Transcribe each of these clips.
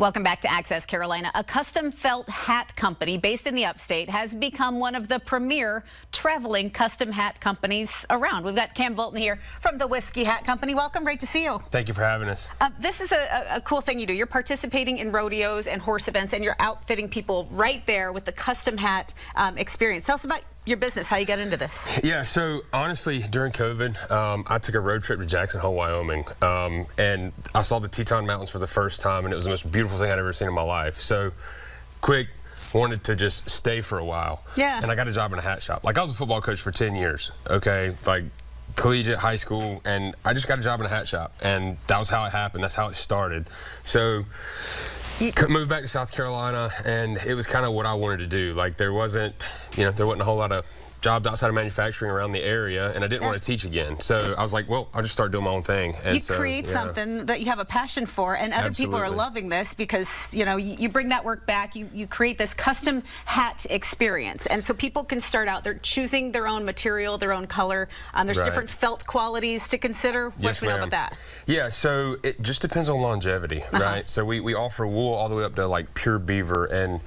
Welcome back to Access Carolina. A custom felt hat company based in the upstate has become one of the premier traveling custom hat companies around. We've got Cam Bolton here from the Whiskey Hat Company. Welcome, great to see you. Thank you for having us. This is a cool thing you do. You're participating in rodeos and horse events, and you're outfitting people right there with the custom hat experience. Tell us about your business, how you got into this. Yeah, so honestly, during COVID, I took a road trip to Jackson Hole, Wyoming, and I saw the Teton Mountains for the first time, and it was the most beautiful thing I'd ever seen in my life. So, wanted to just stay for a while. Yeah. And I got a job in a hat shop. Like, I was a football coach for 10 years, okay? Like, collegiate, high school, and I just got a job in a hat shop, and that was how it happened. That's how it started. So, moved back to South Carolina, and it was kind of what I wanted to do. Like, there wasn't a whole lot of jobs outside of manufacturing around the area, and I didn't want to teach again. So I was like, well, I'll just start doing my own thing. And you create something that you have a passion for, and other people are loving this because, you know, you bring that work back, you create this custom hat experience. And so people can start out, they're choosing their own material, their own color. There's different felt qualities to consider. What should we know about that? Yeah, so it just depends on longevity, right? So we offer wool all the way up to like pure beaver, and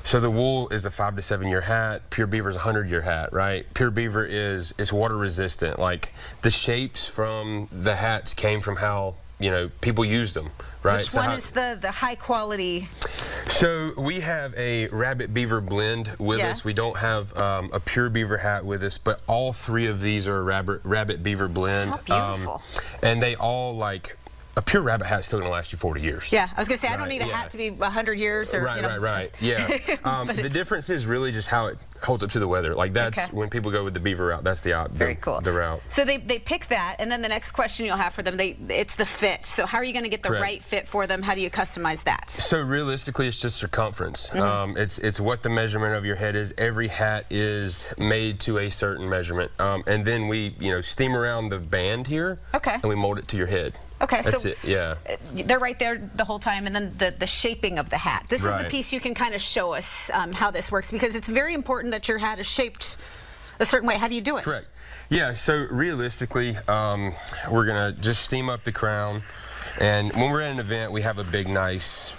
so the wool is a 5 to 7 year hat. Pure beaver is a 100-year hat, right? Pure beaver is water resistant. Like, the shapes from the hats came from how, you know, people used them, right? Which one is the high quality? So we have a rabbit beaver blend with us. We don't have a pure beaver hat with us, but all three of these are a rabbit beaver blend. How beautiful. And they all, like, a pure rabbit hat is still going to last you 40 years. Yeah, I was going to say, I don't need a hat to be 100 years. Or, Right. Yeah. The difference is really just how it holds up to the weather. Like, that's when people go with the beaver route, that's the Very cool. The route. So they pick that, and then the next question you'll have for them, it's the fit. So how are you going to get the right fit for them? How do you customize that? So realistically, it's just circumference. It's what the measurement of your head is. Every hat is made to a certain measurement. And then we, steam around the band here, and we mold it to your head. Okay, that's so it, yeah. They're right there the whole time, and then the shaping of the hat. This is the piece you can kind of show us how this works, because it's very important that your hat is shaped a certain way. How do you do it? Correct. Yeah, so realistically, we're going to just steam up the crown. And when we're at an event, we have a big, nice,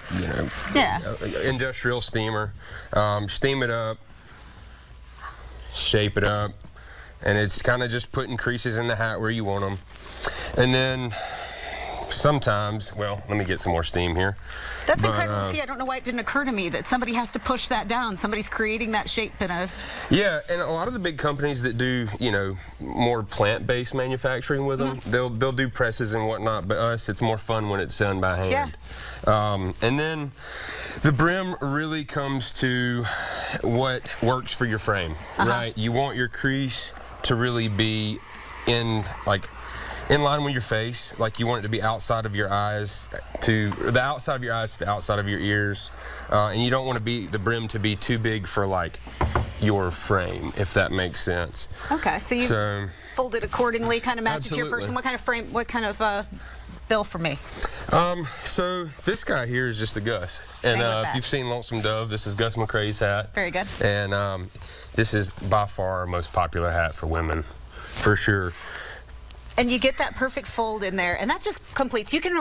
industrial steamer. Steam it up, shape it up, and it's kind of just putting creases in the hat where you want them. And then sometimes, well, let me get some more steam here. That's incredible to see. I don't know why it didn't occur to me that somebody has to push that down. Somebody's creating that shape in a... Yeah, and a lot of the big companies that do, more plant-based manufacturing with them, they'll do presses and whatnot, but us, it's more fun when it's done by hand. Yeah. And then the brim really comes to what works for your frame, right? You want your crease to really be in line with your face, like you want it to be outside of your eyes to the outside of your eyes to the outside of your ears, and you don't want the brim to be too big for like your frame, if that makes sense. Okay, so you fold it accordingly, kind of match it to your person. What kind of frame? What kind of bill for me? So this guy here is just a Gus, and if you've seen Lonesome Dove, this is Gus McCrae's hat. Very good. And this is by far our most popular hat for women, for sure. And you get that perfect fold in there, and that just completes. You can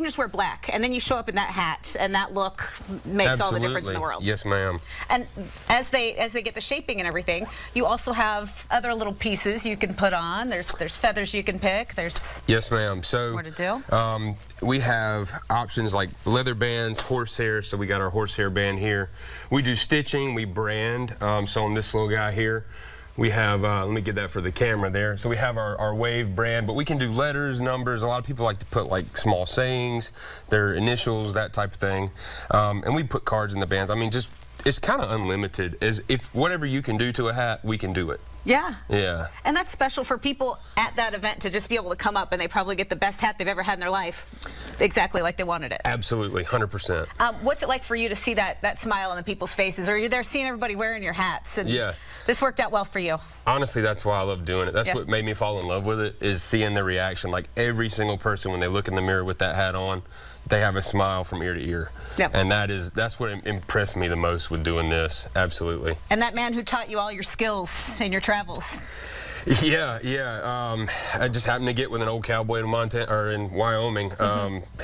just wear black, and then you show up in that hat, and that look makes all the difference in the world. Yes, ma'am. And as they get the shaping and everything, you also have other little pieces you can put on. There's feathers you can pick. There's So more to do. We have options like leather bands, horsehair. So we got our horsehair band here. We do stitching. We brand. So on this little guy here, we have, let me get that for the camera there. So we have our wave brand, but we can do letters, numbers. A lot of people like to put like small sayings, their initials, that type of thing. And we put cards in the bands. I mean, it's kind of unlimited. If whatever you can do to a hat, we can do it. Yeah. Yeah. And that's special for people at that event to just be able to come up and they probably get the best hat they've ever had in their life, exactly like they wanted it. Absolutely, 100%. What's it like for you to see that smile on the people's faces? Are you there seeing everybody wearing your hats? And this worked out well for you. Honestly, that's why I love doing it. That's what made me fall in love with it, is seeing the reaction. Like, every single person, when they look in the mirror with that hat on, they have a smile from ear to ear. And that's what impressed me the most with doing this. Absolutely. And that man who taught you all your skills in your travels. Yeah. I just happened to get with an old cowboy in Montana or in Wyoming.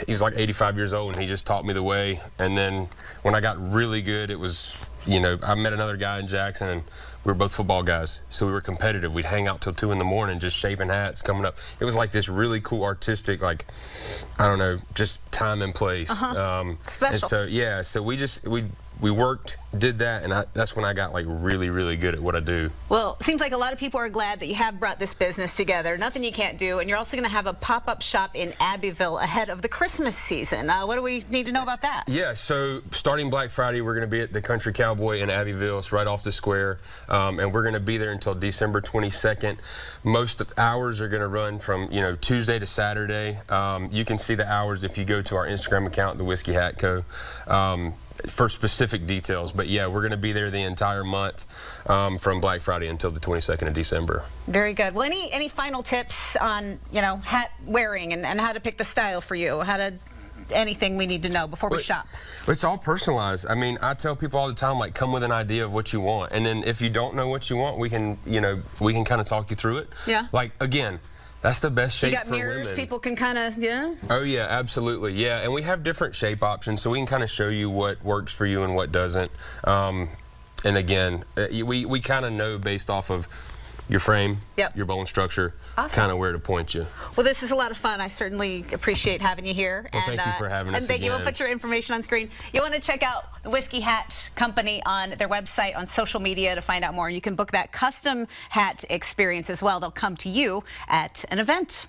He was like 85 years old, and he just taught me the way. And then when I got really good, it was, I met another guy in Jackson, and we were both football guys, so we were competitive. We'd hang out till 2 in the morning, just shaping hats, coming up. It was like this really cool artistic, like, I don't know, just time and place. Special. And so so we worked, did that, and that's when I got like really, really good at what I do. Well, it seems like a lot of people are glad that you have brought this business together. Nothing you can't do, and you're also going to have a pop-up shop in Abbeville ahead of the Christmas season. What do we need to know about that? Yeah, so starting Black Friday, we're going to be at the Country Cowboy in Abbeville. It's right off the square, and we're going to be there until December 22nd. Most of hours are going to run from Tuesday to Saturday. You can see the hours if you go to our Instagram account, the Whiskey Hat Co. For specific details, but yeah, we're going to be there the entire month from Black Friday until the 22nd of December. Very good. Well, any final tips on hat wearing and how to pick the style for you? Anything we need to know before we shop? It's all personalized. I mean, I tell people all the time, like, come with an idea of what you want, and then if you don't know what you want, we can kind of talk you through it. Yeah. Like, again, that's the best shape for women. You got mirrors, people can kind of, Oh yeah, absolutely, yeah. And we have different shape options, so we can kind of show you what works for you and what doesn't. And again, we kind of know based off of your frame, your bone structure, kind of where to point you. Well, this is a lot of fun. I certainly appreciate having you here. Well, thank you for having us. And thank you. We'll put your information on screen. You want to check out the Whiskey Hat Company on their website, on social media to find out more. You can book that custom hat experience as well. They'll come to you at an event.